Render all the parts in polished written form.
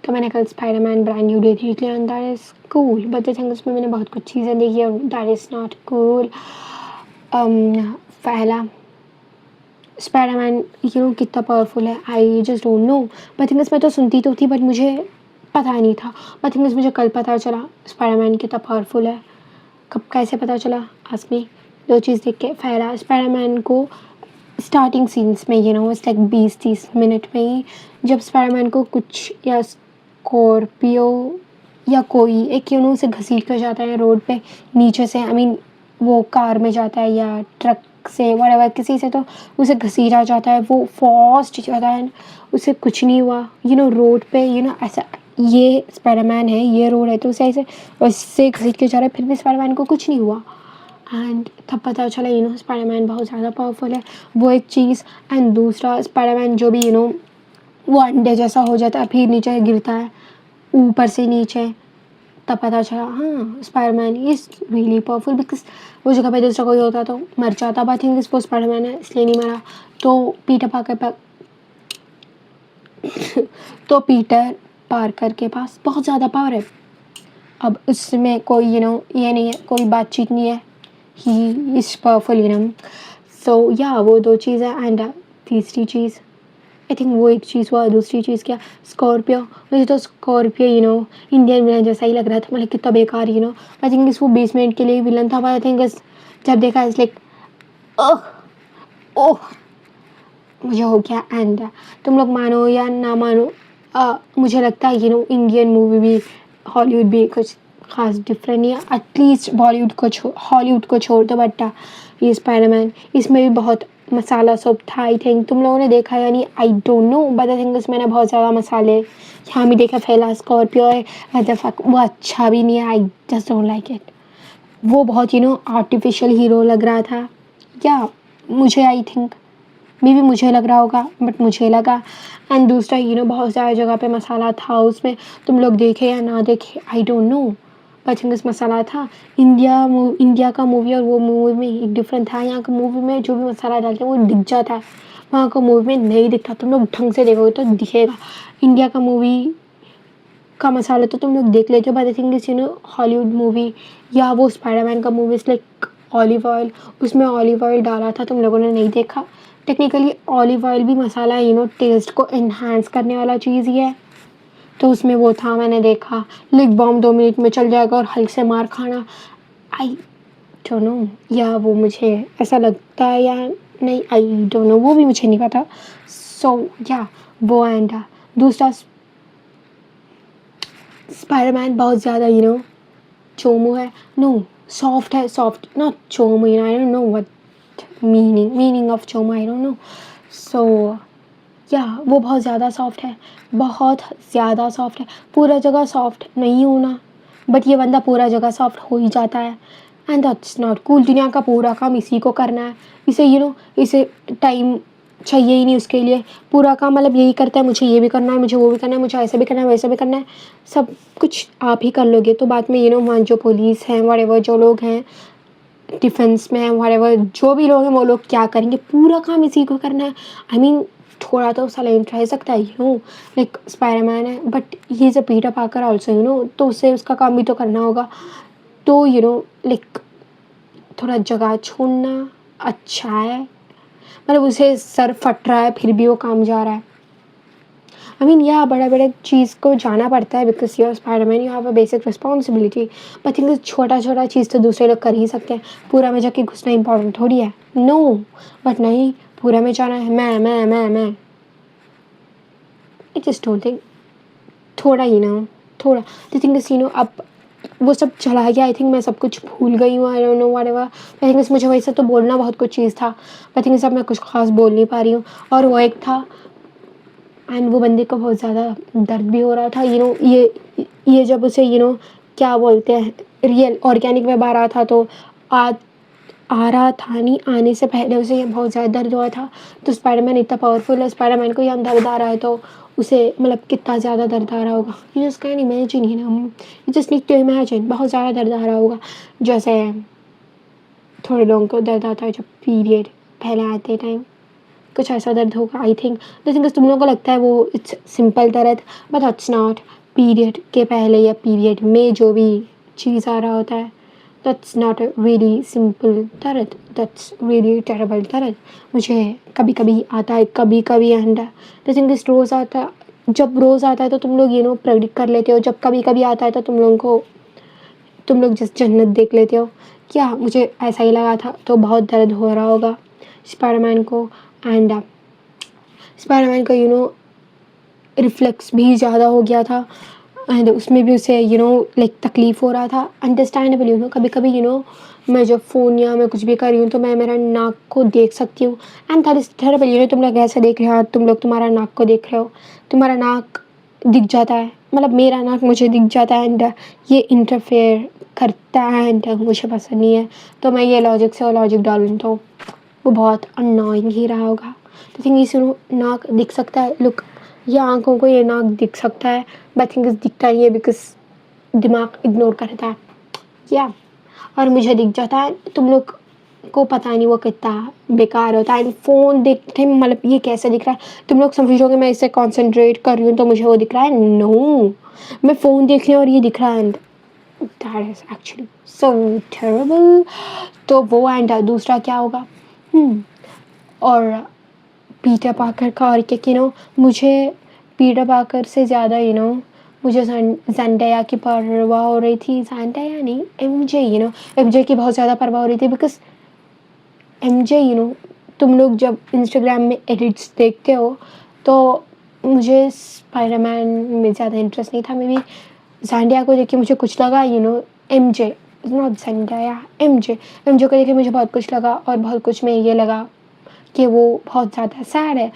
तो मैंने कल स्पाइडरमैन ब्रांड न्यू डे देख लिया and that is cool, but the thing उसमें मैंने बहुत कुछ चीज़ें देखी और दैट इज़ नॉट कूल। पहला स्पाइडरमैन कितना पावरफुल है, I just don't know. But thing मैं तो सुनती तो थी बट मुझे पता नहीं था। बट थिंग मुझे कल पता चला स्पाइडरमैन कितना पावरफुल है। कब कैसे पता चला, आस्क मी। दो चीज़ देख के, पहला स्पाइडरमैन को स्टार्टिंग सीन्स में इट्स लाइक 20-30 मिनट में ही जब स्पाइडरमैन को कुछ या स्कॉर्पियो या कोई एक उसे घसीट कर जाता है रोड पे नीचे से, आई मीन वो कार में जाता है या ट्रक से व्हाटएवर किसी से, तो उसे घसीटा जाता है, वो फास्ट जाता है, उसे कुछ नहीं हुआ रोड पे ऐसा। ये स्पाइडरमैन है, ये रोड है तो उसे ऐसे उससे घसीट के जा रहा है, फिर भी स्पाइडरमैन को कुछ नहीं हुआ। एंड तब पता चला स्पाइडरमैन बहुत ज़्यादा पावरफुल है, वो एक चीज़। एंड दूसरा स्पाइडरमैन जो भी वो अंडे जैसा हो जाता है फिर नीचे गिरता है ऊपर से नीचे, तब पता चला हाँ Spiderman is really powerful, because वो जगह पे दूसरा कोई होता तो मर जाता, बट थिंक वो स्पाइडरमैन है इसलिए नहीं मरा। तो पीटर पार्कर के पास बहुत ज़्यादा पावर है। अब उसमें कोई ये नहीं है, कोई बातचीत नहीं है, ही इज़ पावरफुल सो या वो दो चीज़ है। एंड तीसरी चीज़ आई थिंक वो एक चीज़ हुआ, दूसरी चीज़ क्या, स्कॉर्पियो। मुझे तो स्कॉर्पियो इंडियन विलन जैसा ही लग रहा था, मतलब कितना बेकार आई थिंक वो 20 मिनट के लिए विलन था, आई थिंक जब देखा इस लाइक ओह ओह मुझे हो गया। एंड तुम लोग मानो या ना मानो, मुझे लगता है इंडियन मूवी भी हॉलीवुड भी कुछ खास डिफरेंट नहीं है, एटलीस्ट हॉलीवुड को छोड़ दो। बट ये स्पाइडरमैन इसमें भी बहुत मसाला सब था, आई थिंक तुम लोगों ने देखा या नहीं आई don't know, but I think उसमें बहुत ज़्यादा मसाले यहाँ भी देखा। फैला स्कॉर्पियो है वो अच्छा भी नहीं है, I just don't like it. वो बहुत आर्टिफिशियल हीरो लग रहा था, या मुझे आई थिंक मे भी मुझे लग रहा होगा बट मुझे लगा। एंड दूसरा बहुत ज़्यादा जगह पे मसाला था उसमें, तुम लोग देखे या ना देखे I don't know, but think masala था। इंडिया का मूवी और वो मूवी में एक डिफरेंट था, यहाँ का मूवी में जो भी मसाला डालते हैं वो दिख जाता है, वहाँ का मूवी में नहीं दिखता। तुम लोग ढंग से देखोगे तो दिखेगा। इंडिया का मूवी का मसाला तो तुम लोग देख लेते हो, but I think Hollywood movie या वो स्पाइडरमैन का मूवी लाइक ऑलिव ऑयल, उसमें ऑलिव ऑयल डाला था, तुम लोगों ने नहीं देखा। टेक्निकली ऑलिव ऑयल भी मसाला है टेस्ट को इन्हांस करने वाला चीज़ ही है, तो उसमें वो था, मैंने देखा। लिप बाम 2 मिनट में चल जाएगा और हल्क से मार खाना, आई डोंट नो, या वो मुझे ऐसा लगता है या नहीं आई डोंट नो, वो भी मुझे नहीं पता। सो या वो एंड दूसरा स्पाइडरमैन बहुत ज़्यादा चोमू है, नो सॉफ्ट है, सॉफ्ट नॉट चोमू, I don't know what meaning of चोमू, आई डोंट नो। सो या वो बहुत ज़्यादा सॉफ्ट है, बहुत ज़्यादा सॉफ्ट है, पूरा जगह सॉफ्ट नहीं होना, बट ये बंदा पूरा जगह सॉफ्ट हो ही जाता है। And that's not cool. दुनिया का पूरा काम इसी को करना है, इसे इसे टाइम चाहिए ही नहीं उसके लिए, पूरा काम मतलब यही करता है, मुझे ये भी करना है, मुझे वो भी करना है, मुझे ऐसे भी करना है, वैसे भी करना है, सब कुछ आप ही कर लोगे। तो बाद में वहाँ जो पुलिस हैं व्हाटएवर, जो लोग हैं डिफेंस में हैं व्हाटएवर, जो भी लोग हैं वो लोग क्या करेंगे, पूरा काम इसी को करना है। आई मीन थोड़ा तो साइलेंट रह सकता है लाइक स्पाइडरमैन है but he is a Peter Parker also तो उसे उसका काम भी तो करना होगा। तो लाइक थोड़ा जगह छोड़ना अच्छा है, मतलब उसे सर फट रहा है फिर भी वो काम जा रहा है। आई मीन या बड़ा बड़ा चीज़ को जाना पड़ता है, because you are Spiderman, you have a basic responsibility. But think छोटा छोटा चीज़ तो दूसरे लोग कर ही सकते हैं, पूरा में जाके घुसना इंपॉर्टेंट थोड़ी है। नो बट नहीं, पूरा में जाना है, मैं आई जस्ट डोंट थिंक, थोड़ा थोड़ा द थिंक इज अब वो सब चला गया। आई थिंक मैं सब कुछ भूल गई हूँ, आई don't know whatever. I think मुझे वैसे तो बोलना बहुत कुछ चीज़ था, आई थिंक सब मैं कुछ खास बोल नहीं पा रही हूँ। और वो एक था एंड वो बंदे को बहुत ज़्यादा दर्द भी हो रहा था, ये जब उसे क्या बोलते हैं, रियल ऑर्गेनिक वेब आ रहा था, तो आ रहा था नहीं, आने से पहले उसे ये बहुत ज़्यादा दर्द हुआ था। तो स्पाइडरमैन इतना पावरफुल है, स्पाइडरमैन को यहाँ दर्द आ रहा है तो उसे मतलब कितना ज़्यादा दर्द आ रहा होगा, you just can imagine, you just need to imagine, बहुत ज़्यादा दर्द आ रहा होगा। जैसे थोड़े लोगों को दर्द आता है जब पीरियड पहले आते टाइम, कुछ ऐसा दर्द होगा I think. The thing is तुम लोगों को लगता है वो इट्स सिंपल दर्द, बट दैट्स नॉट। पीरियड के पहले या पीरियड में जो भी चीज़ आ रहा होता है, that's not a really simple दर्द, दैट्स रियली टेरेबल दर्द। मुझे कभी कभी आता है, कभी कभी एंड द थिंग इज़ रोज़ आता है। जब रोज़ आता है तो तुम लोग प्रेडिक्ट कर लेते हो, जब कभी कभी आता है तो तुम लोग जिस जन्नत देख लेते हो। क्या मुझे ऐसा ही लगा था, तो बहुत दर्द हो रहा होगा स्पाइडरमैन को। एंड स्पाइडरमैन का रिफ्लेक्स भी ज़्यादा हो गया था, एंड उसमें भी उसे लाइक तकलीफ़ हो रहा था। अंडरस्टैंडेबल कभी कभी मैं जब फ़ोन या मैं कुछ भी कर रही हूँ तो मैं मेरा नाक को देख सकती हूँ, एंड दैट इज़ टेरेबल। तुम लोग ऐसे देख रहे हो, तुम लोग तुम्हारा नाक को देख रहे हो, तुम्हारा नाक दिख जाता है, मतलब मेरा नाक मुझे दिख जाता है, एंड ये इंटरफेयर करता है एंड मुझे पसंद नहीं है। तो मैं ये लॉजिक से लॉजिक डालूँ तो वो बहुत अननोइंग ही रहा होगा। तो थिंक इस नाक दिख सकता है, लुक, ये आँखों को ये नाक दिख सकता है, बट थिंक इस दिखता ही है बिकॉज दिमाग इग्नोर करता है या और मुझे दिख जाता है। तुम लोग को पता नहीं वो कितना बेकार होता है। एंड फ़ोन देखते मतलब ये कैसे दिख रहा है, तुम लोग समझोगे मैं इससे कॉन्सेंट्रेट कर रही हूँ तो मुझे वो दिख रहा है। नो, मैं फ़ोन देख रही हूँ और ये दिख रहा है, and that is actually so terrible. तो वो एंड दूसरा क्या होगा, और पीटर पाकर का और क्या मुझे पीटर पाकर से ज़्यादा मुझे ज़ेंडाया की परवाह हो रही थी। ज़ेंडाया नहीं, एमजे एमजे की बहुत ज़्यादा परवाह हो रही थी बिकॉज एमजे तुम लोग जब इंस्टाग्राम में एडिट्स देखते हो तो मुझे स्पाइडरमैन में ज़्यादा इंटरेस्ट नहीं था। मे बी ज़ेंडाया को देख के मुझे कुछ लगा, एमजे नॉट ज़ेंडाया, एमजे को देख के मुझे बहुत कुछ लगा, और बहुत कुछ में ये लगा कि वो बहुत ज़्यादा सैड है।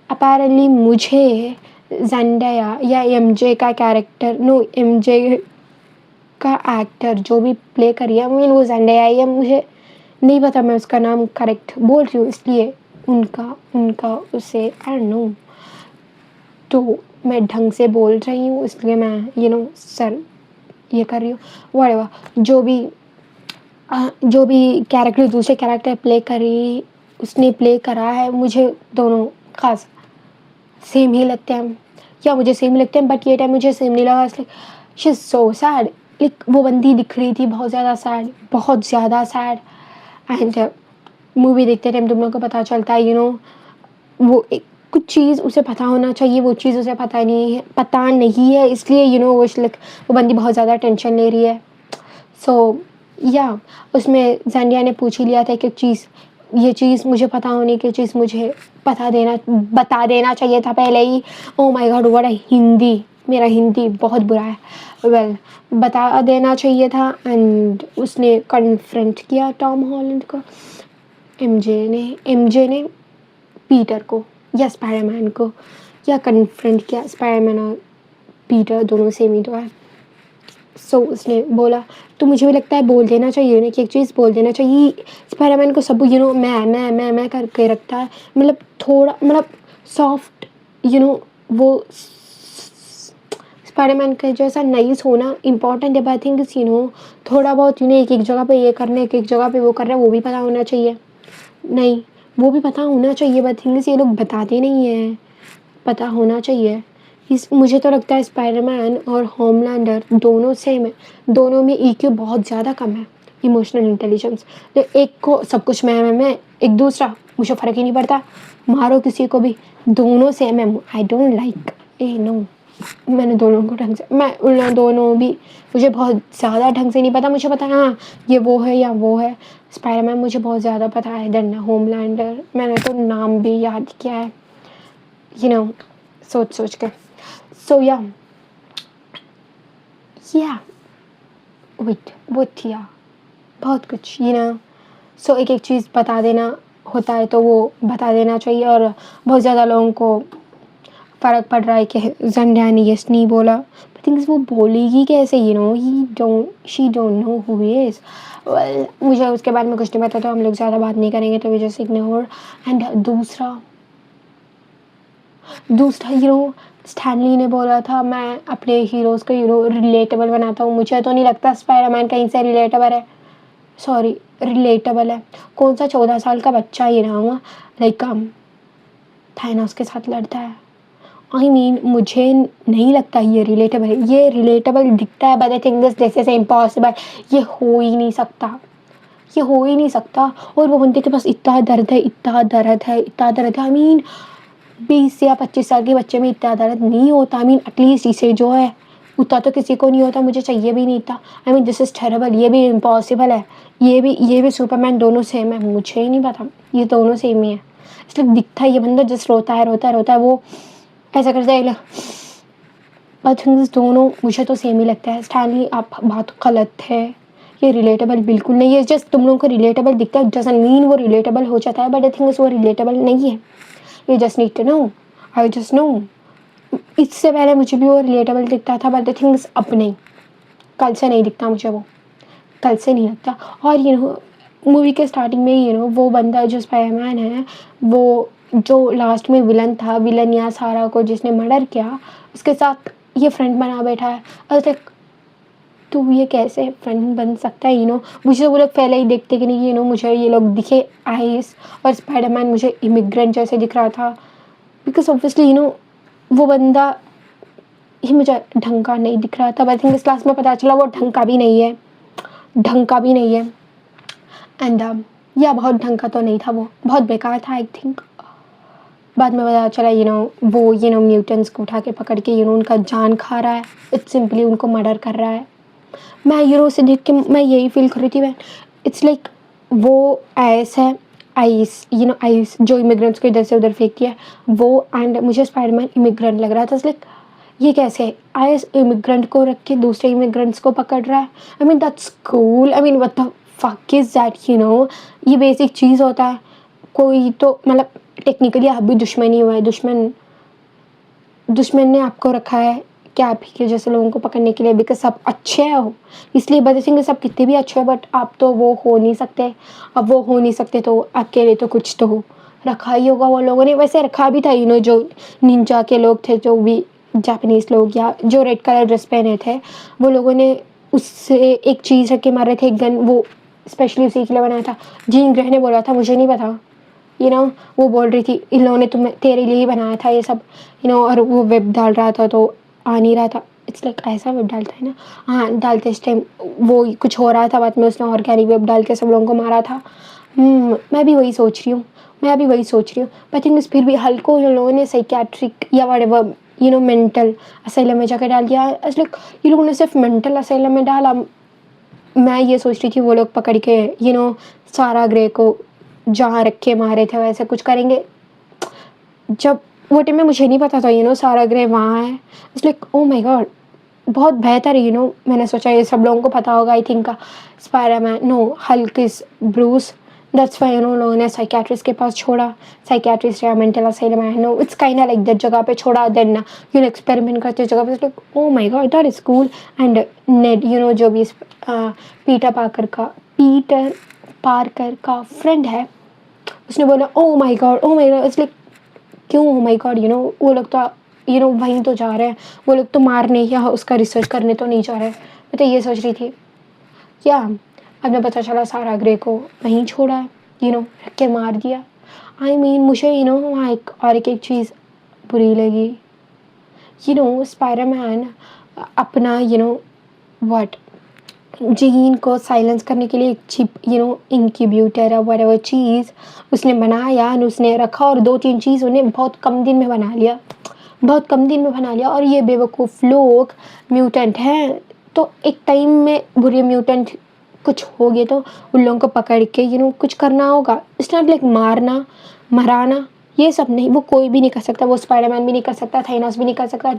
अपेरेंटली मुझे ज़ेंडाया या एमजे का कैरेक्टर एमजे का एक्टर जो भी प्ले करी है, वो ज़ेंडाया है या मुझे नहीं पता, मैं उसका नाम करेक्ट बोल रही हूँ इसलिए उनका उसे आई डोंट नो, तो मैं ढंग से बोल रही हूँ इसलिए मैं सर ये कर रही हूँ। व्हाटएवर, जो भी कैरेक्टर दूसरे कैरेक्टर उसने प्ले करा है, मुझे दोनों खास सेम ही लगते हैं, या मुझे सेम लगते हैं, बट ये टाइम मुझे सेम नहीं लगा। इसलिए she is so sad, like वो बंदी दिख रही थी बहुत ज़्यादा सैड, बहुत ज़्यादा सैड। एंड मूवी देखते टाइम तुम लोग को पता चलता है वो कुछ चीज़ उसे पता होना चाहिए, वो चीज़ उसे पता नहीं है, इसलिए वो बंदी बहुत ज़्यादा टेंशन ले रही है। सो या उसमें ज़ेंडिया ने पूछ ही लिया था कि ये चीज़ मुझे पता होने की चीज़ मुझे बता देना चाहिए था पहले ही। Oh my God, what Hindi, मेरा हिंदी बहुत बुरा है। वेल, बता देना चाहिए था, एंड उसने कन्फ्रंट किया टॉम हॉलैंड को, एमजे ने पीटर को या स्पाइडरमैन को, या कन्फ्रंट किया। स्पाइडरमैन और पीटर दोनों सेम ही तो है। सो उसने बोला, तो मुझे भी लगता है बोल देना चाहिए कि एक चीज़ बोल देना चाहिए। स्पाइडरमैन को सब मैं करके रखता है, मतलब थोड़ा मतलब सॉफ्ट वो स्पाइडरमैन का जैसा नाइस होना इम्पॉर्टेंट है, बट आई थिंक थोड़ा बहुत एक जगह पे ये करने, एक जगह पे वो कर रहे हैं, वो भी पता होना चाहिए। नहीं, वो भी पता होना चाहिए, बट थिंग्स ये लोग बताते नहीं हैं, पता होना चाहिए। मुझे तो लगता है स्पाइडरमैन और होमलैंडर दोनों सेम है, दोनों में ईक्यू बहुत ज़्यादा कम है, इमोशनल इंटेलिजेंस। तो एक को सब कुछ मैं एक दूसरा मुझे फ़र्क ही नहीं पड़ता, मारो किसी को भी, दोनों सेम है। आई डोंट लाइक नो, मैंने दोनों को ढंग से, मैं उन दोनों भी मुझे बहुत ज़्यादा ढंग से नहीं पता। मुझे पता है हाँ ये वो है या वो है। स्पाइडरमैन मुझे बहुत ज़्यादा पता है देन होमलैंडर, मैंने तो नाम भी याद किया है सोच के। सो या बहुत कुछ सो एक चीज़ बता देना होता है तो वो बता देना चाहिए, और बहुत ज़्यादा लोगों को फ़र्क पड़ रहा है कि ज़ेंडाया ने यस नहीं बोला, बट थिंग्स वो बोलेगी कैसे, she don't know who he is. Well, मुझे उसके बारे में कुछ नहीं पता, तो हम लोग ज़्यादा बात नहीं करेंगे, तो वी जस्ट इग्नोर। एंड दूसरा स्टैनली ने बोला था मैं अपने हीरोज़ को रिलेटेबल बनाता हूँ। मुझे तो नहीं लगता स्पाइडरमैन कहीं से रिलेटेबल है। कौन सा 14 साल का बच्चा ही रहा हुआ, लाइक थाइनॉस के साथ लड़ता है। आई मीन मुझे नहीं लगता ये रिलेटेबल है। ये रिलेटेबल दिखता है but I think this is impossible. ये हो ही नहीं सकता, ये हो ही नहीं सकता। और वो बंदे के पास इतना दर्द है, इतना दर्द है, इतना दर्द है। आई मीन 20 या 25 साल के बच्चे में इतना दर्द नहीं होता। आई मीन एटलीस्ट इसे जो है उतना तो किसी को नहीं होता, मुझे चाहिए भी नहीं था। I mean this is terrible. ये भी इम्पॉसिबल है। ये भी सुपरमैन, दोनों सेम है। मुझे ही नहीं पता, ये दोनों सेम ही है। इसलिए दिखता है ये बंदा जस्ट रोता है, रोता है, रोता है, वो ऐसा करता है। आई थिंक दोनों मुझे तो सेम ही लगता है। स्टैनली आप बात गलत है, ये रिलेटेबल बिल्कुल नहीं है। जस्ट तुम लोगों को रिलेटेबल दिखता है, डजंट मीन वो रिलेटेबल हो जाता है। बट आई थिंक वो रिलेटेबल नहीं है। You just need to know, I just know. इससे पहले मुझे भी वो रिलेटेबल दिखता था बट आई थिंक अब नहीं, कल से नहीं दिखता मुझे, वो कल से नहीं लगता। और मूवी के स्टार्टिंग में वो बंदा जो स्पाइडरमैन है, वो जो लास्ट में विलन था, विलन या सारा को जिसने मर्डर किया, उसके साथ ये फ्रेंड बना बैठा है। और तक तू ये कैसे फ्रेंड बन सकता है? मुझे वो लोग पहले ही देखते कि नहीं, मुझे ये लोग दिखे आइस, और स्पाइडरमैन मुझे इमिग्रेंट जैसे दिख रहा था। बिकॉज ऑब्वियसली वो बंदा ही मुझे ढंग का नहीं दिख रहा था। आई थिंक इस क्लास में पता चला वो ढंग का भी नहीं है, ढंग का भी नहीं है। एंड या बहुत ढंग का तो नहीं था, वो बहुत बेकार था। आई थिंक बाद में पता चला वो म्यूटेंट्स को उठा के पकड़ के उनका जान खा रहा है। इट्स सिंपली उनको मर्डर कर रहा है। मैं उसे देख के मैं यही फील कर रही थी। मैं इट्स लाइक वो आइस है, आइस आइस जो इमिग्रेंट्स को इधर से उधर फेंक दिया वो। एंड मुझे स्पाइडरमैन इमिग्रेंट लग रहा था। इट्स लाइक ये कैसे आइस इमिग्रेंट को रख के दूसरे इमिग्रेंट्स को पकड़ रहा है? I mean that's cool. I mean what the fuck is that? ये बेसिक चीज़ होता है। कोई तो मतलब टेक्निकली आप भी दुश्मन ही हुआ है, दुश्मन ने आपको रखा है क्या आप ही के जैसे लोगों को पकड़ने के लिए, बिकॉज सब अच्छे हो इसलिए। बदर सिंह सब कितने भी अच्छे हो बट आप तो वो हो नहीं सकते। अब वो हो नहीं सकते तो आपके लिए तो कुछ तो रखा ही होगा वो लोगों ने। वैसे रखा भी था जो निंजा के लोग थे, जो भी जापानीज़ लोग या जो रेड कलर ड्रेस पहने थे, वो लोगों ने उससे एक चीज़ रख के मारे थे, एक गन, वो स्पेशली उसी के लिए बनाया था। जीन ग्रे ने बोला था, मुझे नहीं पता। वो बोल रही थी इन लोगों ने तुम्हें तेरे लिए ही बनाया था ये सब। और वो वेब डाल रहा था तो आ नहीं रहा था। इट्स लाइक ऐसा वेब डालता है ना, हाँ डालते इस टाइम वो कुछ हो रहा था, बाद में उसने ऑर्गेनिक वेब डाल के सब लोगों को मारा था। मैं भी वही सोच रही हूँ, आई थिंक फिर भी हल्को उन लोगों ने साइकियाट्रिक या व्हाटएवर मेंटल असाइलम में जाकर डाल दिया। इट्स लाइक ये लोगों ने सिर्फ मेंटल असाइलम में डाला। मैं ये सोच रही थी वो लोग पकड़ के सारा ग्रे को जहाँ रख के मारे थे वैसे कुछ करेंगे। जब वो टाइम में मुझे नहीं पता था सारा ग्रे वहाँ है। It's like oh my God, बहुत बेहतर मैंने सोचा ये सब लोगों को पता होगा। I think Spiderman no Hulk is Bruce, that's why लोगों ने साइकियाट्रिस्ट के पास छोड़ा। साइकियाट्रिस्ट या mental asylum I know it's kind of like that जगह पे छोड़ा। देन एक्सपेरिमेंट करते जगह पे like oh my God that is cool. And Ned जो भी पीटर पार्कर का फ्रेंड है, उसने बोला oh my God, it's like क्यों ओ माय गॉड? वो लोग तो वहीं तो जा रहे हैं, वो लोग तो मारने या उसका रिसर्च करने तो नहीं जा रहे। मैं तो ये सोच रही थी क्या अब मैं पता चला सारा ग्रे को वहीं छोड़ा है, रख के मार दिया। आई मीन मुझे वहाँ एक चीज़ बुरी लगी। स्पाइडरमैन अपना व्हाट जीन को साइलेंस करने के लिए एक चिप इंक्यूबेटर या व्हाटएवर चीज़ उसने बनाया, उसने रखा और 2-3 चीज़ उन्हें बहुत कम दिन में बना लिया। और ये बेवकूफ़ लोग म्यूटेंट हैं, तो एक टाइम में बुरे म्यूटेंट कुछ हो गए तो उन लोगों को पकड़ के कुछ करना होगा। इट्स नॉट लाइक मारना मराना, ये सब नहीं, वो कोई भी नहीं कर सकता। वो स्पाइडरमैन भी नहीं कर सकता, थाइनॉस भी नहीं कर सकता,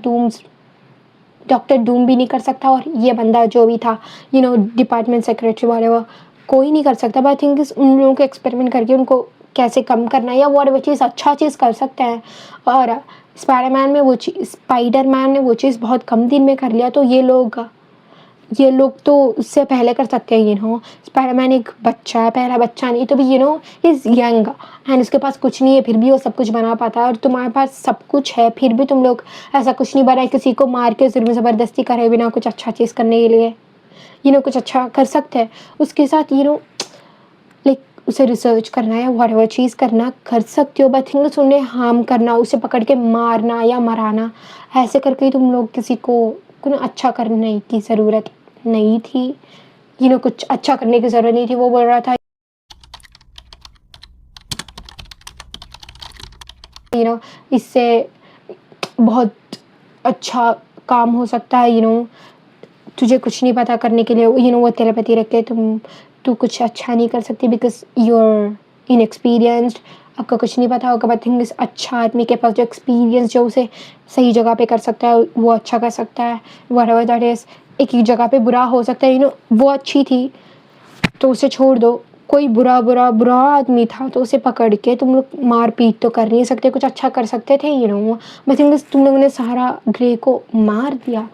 डॉक्टर डूम भी नहीं कर सकता, और ये बंदा जो भी था डिपार्टमेंट सेक्रेटरी वाले वो कोई नहीं कर सकता। बट आई थिंक उन लोगों को एक्सपेरिमेंट करके उनको कैसे कम करना है या वो चीज़ अच्छा चीज़ कर सकते हैं। और स्पाइडरमैन ने वो चीज़ बहुत कम दिन में कर लिया, तो ये लोग तो उससे पहले कर सकते हैं। स्पाइडरमैन एक बच्चा है, पहला बच्चा नहीं तो भी इज़ यंग एंड उसके पास कुछ नहीं है, फिर भी वो सब कुछ बना पाता है। और तुम्हारे पास सब कुछ है फिर भी तुम लोग ऐसा कुछ नहीं बनाए, किसी को मार के जुल्म ज़बरदस्ती करे बिना कुछ अच्छा चीज़ करने के लिए कुछ अच्छा कर सकते हैं। उसके साथ लाइक उसे रिसर्च करना या व्हाटएवर चीज़ करना कर सकते हो, बट थिंग्स उन्हें हार्म करना, उसे पकड़ के मारना या मराना, ऐसे करके तुम लोग किसी को ना अच्छा करने की ज़रूरत नहीं थी। कुछ अच्छा करने की ज़रूरत नहीं थी। वो बोल रहा था इससे बहुत अच्छा काम हो सकता है, तुझे कुछ नहीं पता करने के लिए, वो टेलीपैथी रख के तू कुछ अच्छा नहीं कर सकती बिकॉज़ यू आर इनएक्सपीरियंस्ड, आपको कुछ नहीं पता होगा। बट थिंग इज़ अच्छा आदमी के पास जो एक्सपीरियंस जो उसे सही जगह पे कर सकता है, वो अच्छा कर सकता है, व्हाटएवर दैट इज़। एक-एक जगह पे बुरा हो सकता है, वो अच्छी थी, तो उसे छोड़ दो। कोई बुरा आदमी था तो उसे पकड़ के तुम लोग मार-पीट तो कर नहीं सकते, कुछ अच्छा कर सकते थे, बट थिंग इज़ तुम लोगों ने सारा ग्रे को मार दिया।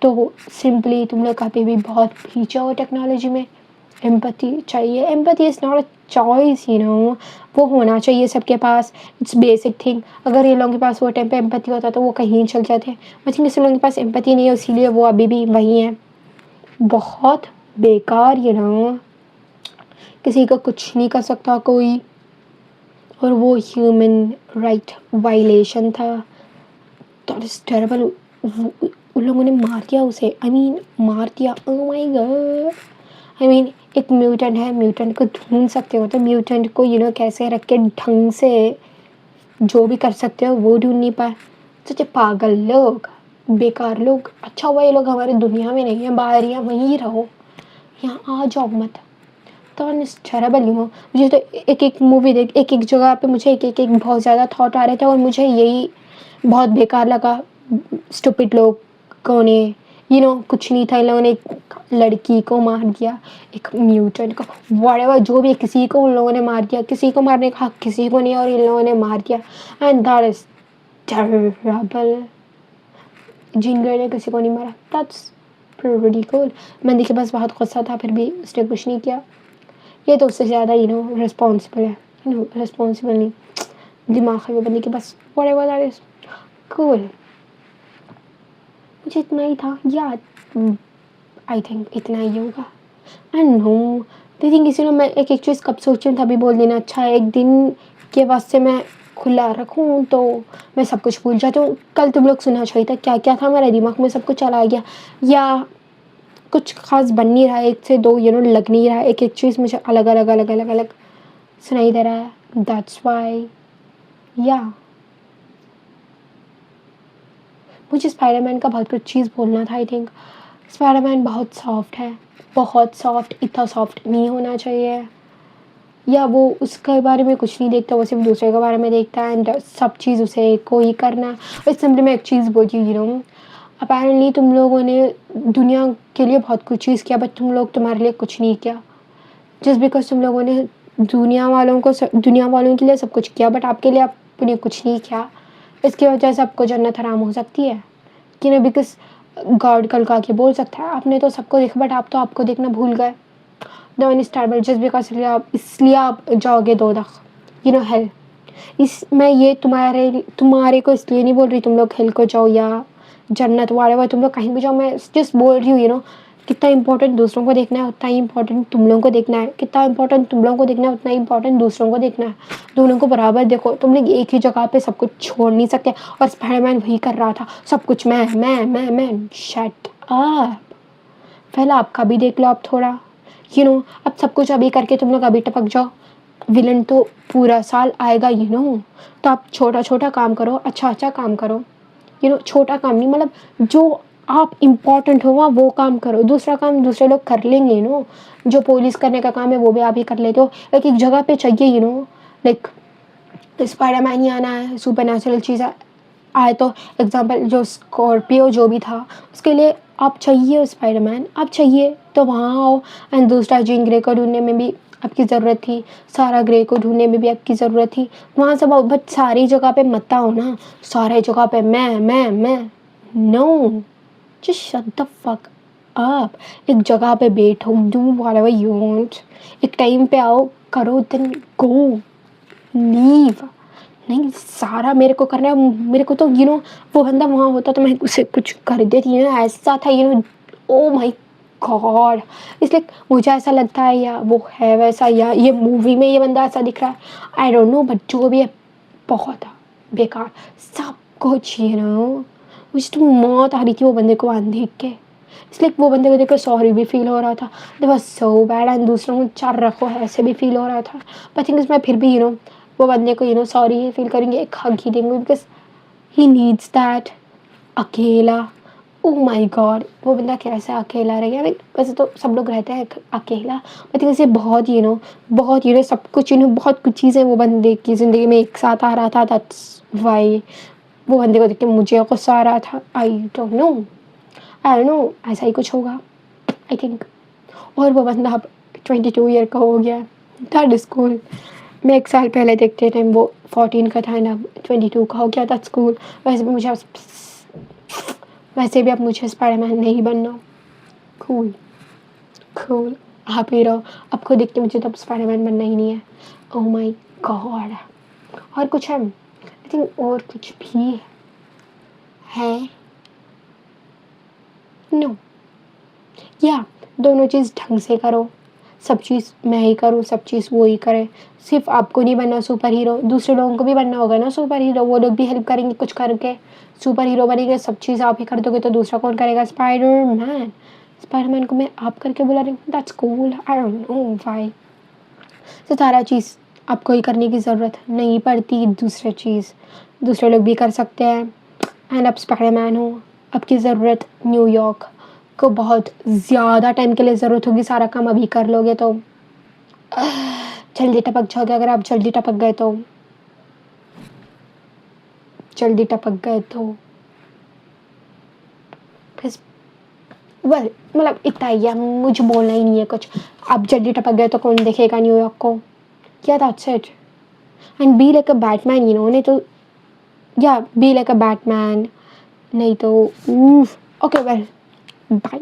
तो सिंपली तुम लोग अभी भी बहुत पीछे हो टेक्नोलॉजी में। एम्पैथी चाहिए, empathy is not a choice, वो होना चाहिए सबके पास, इट्स बेसिक थिंग। अगर ये लोगों के पास वो टाइम पे एम्पैथी होता तो वो कहीं चल जाते, आई थिंक इस लोगों के पास एम्पैथी नहीं है, इसीलिए वो अभी भी वहीं हैं। बहुत बेकार, किसी का कुछ नहीं कर सकता कोई, और वो ह्यूमन राइट वायलेशन था। That is terrible. उन लोगों ने मार दिया उसे, मार दिया, ओह माय गॉड। एक म्यूटेंट है, म्यूटेंट को ढूंढ सकते हो तो म्यूटेंट को कैसे रख के ढंग से जो भी कर सकते हो वो ढूंढ नहीं पाए। सच्चे पागल लोग, बेकार लोग। अच्छा हुआ ये लोग हमारी दुनिया में नहीं है, बाहर या वहीं रहो, यहाँ आ जाओ मत। तो टेरेबल, मुझे तो एक एक मूवी देख, एक एक जगह पे मुझे एक एक बहुत ज़्यादा थॉट आ रहे थे, और मुझे यही बहुत बेकार लगा। स्टूपिड लोगों ने, कुछ नहीं था, इन लोगों ने एक लड़की को मार दिया, एक म्यूटेंट को, व्हाटएवर जो भी, किसी को उन लोगों ने मार दिया, किसी को मारने का हक किसी को नहीं, और इन लोगों ने मार दिया, and that is terrible. Ginger ने किसी को नहीं मारा, दैट्स प्रीटी कूल। मंदी के पास बहुत गुस्सा था, फिर भी उसने कुछ नहीं किया। ये तो उससे ज़्यादा रिस्पॉन्सिबल है, रिस्पॉन्सिबल नहीं, दिमाग है वो बंदी के पास, व्हाटएवर दैट इज कूल। मुझे इतना ही था याद, आई थिंक इतना ही होगा। एंड नो आई थिंक इसी मैं एक एक चीज़ कब सोचूं तभी बोल देना अच्छा है। एक दिन के वास्ते मैं खुला रखूं तो मैं सब कुछ भूल जाती हूँ। कल तुम लोग सुना चाहिए था क्या क्या था, मेरे दिमाग में सब कुछ चला गया, या कुछ खास बन नहीं रहा है, एक से दो लग नहीं रहा है, एक एक चीज़ मुझे अलग अलग अलग अलग अलग सुनाई दे रहा है, दैट्स वाई। या मुझे स्पाइडरमैन का बहुत कुछ चीज़ बोलना था। आई थिंक स्पाइडरमैन बहुत सॉफ्ट है, बहुत सॉफ्ट, इतना सॉफ्ट नहीं होना चाहिए। या वो उसके बारे में कुछ नहीं देखता, वो सिर्फ दूसरे के बारे में देखता है, एंड सब चीज़ उसे को ही करना। और सिंपली मैं एक चीज़ बोलती हूँ, अपेरेंटली तुम लोगों ने दुनिया के लिए बहुत कुछ चीज़ किया, बट तुम लोग तुम्हारे लिए कुछ नहीं किया। जस्ट बिकॉज तुम लोगों ने दुनिया वालों के लिए सब कुछ किया, बट आपके लिए आपने कुछ नहीं किया, इसकी वजह से आपको जन्नत हराम हो सकती है। बिकॉज गॉड कल का के बोल सकता है आपने तो सबको देखा, बट आप तो आपको देखना भूल गए। द स्टार्बल जस्ट बिकॉज इसलिए आप जाओगे दो दख, हेल। मैं ये तुम्हारे को इसलिए नहीं बोल रही तुम लोग हेल को जाओ या जन्नत वाले तुम लोग कहीं भी जाओ, मैं जस्ट बोल रही हूँ कितना इंपॉर्टेंट दूसरों को देखना है उतना ही इंपॉर्टेंट तुम लोगों को देखना है, कितना इंपॉर्टेंट तुम लोगों को देखना है उतना ही इंपॉर्टेंट दूसरों को देखना है। दोनों को बराबर देखो, तुम लोग एक ही जगह पे सब कुछ छोड़ नहीं सकते, और स्पाइडरमैन वही कर रहा था, सब कुछ मैं शट अप। पहले आपका भी देख लो आप थोड़ा, अब सब कुछ अभी करके तुम लोग अभी टपक जाओ, विलन तो पूरा साल आएगा, तो आप छोटा छोटा काम करो, अच्छा अच्छा काम करो, छोटा काम नहीं, मतलब जो आप इम्पोर्टेंट हो वहाँ वो काम करो, दूसरा काम दूसरे लोग कर लेंगे, जो पुलिस करने का काम है वो भी आप ही कर लेते हो। एक एक जगह पे चाहिए, लाइक स्पाइडरमैन ही आना है, सुपर नेचुरल चीज़ आए तो एग्जाम्पल जो स्कॉर्पियो जो भी था उसके लिए आप चाहिए, स्पाइडरमैन आप चाहिए तो वहाँ आओ। एंड दूसरा जीन ग्रे को ढूंढने में भी आपकी ज़रूरत थी, सारा ग्रे को ढूंढने में भी आपकी ज़रूरत थी, वहाँ सब आओ, बट सारी जगह पे मत आओ ना, सारे जगह पे मैं no, just shut the fuck up. एक जगह पे बैठो, डू व्हाटएवर यू वांट, एक टाइम पे आओ, करो, देन गो, लीव। नहीं सारा मेरे को करना है, मेरे को तो वो बंदा वहाँ होता तो मैं उसे कुछ कर देती, ऐसा था, ओ माय गॉड, इसलिए मुझे ऐसा लगता है या वो है वैसा या ये मूवी में ये बंदा ऐसा दिख रहा है, आई डोंट नो, बट जो भी है बहुत बेकार सब कुछ, मुझे तो मौत आ रही थी वो बंदे को देख के, इसलिए वो बंदे को देख कर सॉरी भी फील हो रहा था, that was so bad, and दूसरों को चार रखो है ऐसे भी फील हो रहा था, बट थिंक मैं फिर भी वो बंदे को सॉरी फील करेंगे, एक हग ही देंगे, बिकॉज ही नीड्स दैट। अकेला, ओह माय गॉड, वो बंदा कैसे अकेला रह गया, वैसे तो सब लोग रहते हैं अकेला, बट वैसे बहुत बहुत सब कुछ बहुत कुछ चीज़ें वो बंदे की ज़िंदगी में एक साथ आ रहा था, दैट्स वाई वो बंदे को देख के मुझे गुस्सा आ रहा था। आई डोंट नो ऐसा ही कुछ होगा आई थिंक। और वो बंदा अब 22 ईयर का हो गया, दैट इज कूल। मैं 1 साल पहले देखते टाइम वो 14 का था, अब 22 का हो गया, दैट्स कूल। वैसे भी अब मुझे स्पाइडरमैन नहीं बनना। कूल कूल, आप ही रहो। अब खुद देख के मुझे तो अब स्पाइडरमैन बनना ही नहीं है। ओह माय गॉड, और कुछ है आई थिंक, और कुछ भी है नो या दोनों चीज़ ढंग से करो, सब चीज़ मैं ही करूँ, सब चीज़ वो ही करे। सिर्फ आपको नहीं बनना सुपर हीरो, दूसरे लोगों को भी बनना होगा ना सुपर हीरो, वो लोग भी हेल्प करेंगे कुछ करके, सुपर हीरो बनेंगे, सब चीज़ आप ही कर दोगे तो दूसरा कौन करेगा? स्पाइडरमैन को मैं आप करके बुला रही हूँ, that's cool, I don't know why. तो सारा चीज़ आपको ही करने की ज़रूरत नहीं पड़ती, दूसरे लोग भी कर सकते हैं। एंड अब स्पाइडरमैन हो, आपकी ज़रूरत न्यूयॉर्क को बहुत ज़्यादा टाइम के लिए ज़रूरत होगी, सारा काम अभी कर लोगे तो जल्दी टपक जाओगे। अगर आप जल्दी टपक गए तो फिर वेल मतलब इतना ही है, मुझे बोलना ही नहीं है कुछ। आप जल्दी टपक गए तो कौन देखेगा न्यूयॉर्क को? क्या that's it. And be like a Batman, नहीं तो या बी लाइक अ बैटमैन, नहीं तो ओके वेल बाय।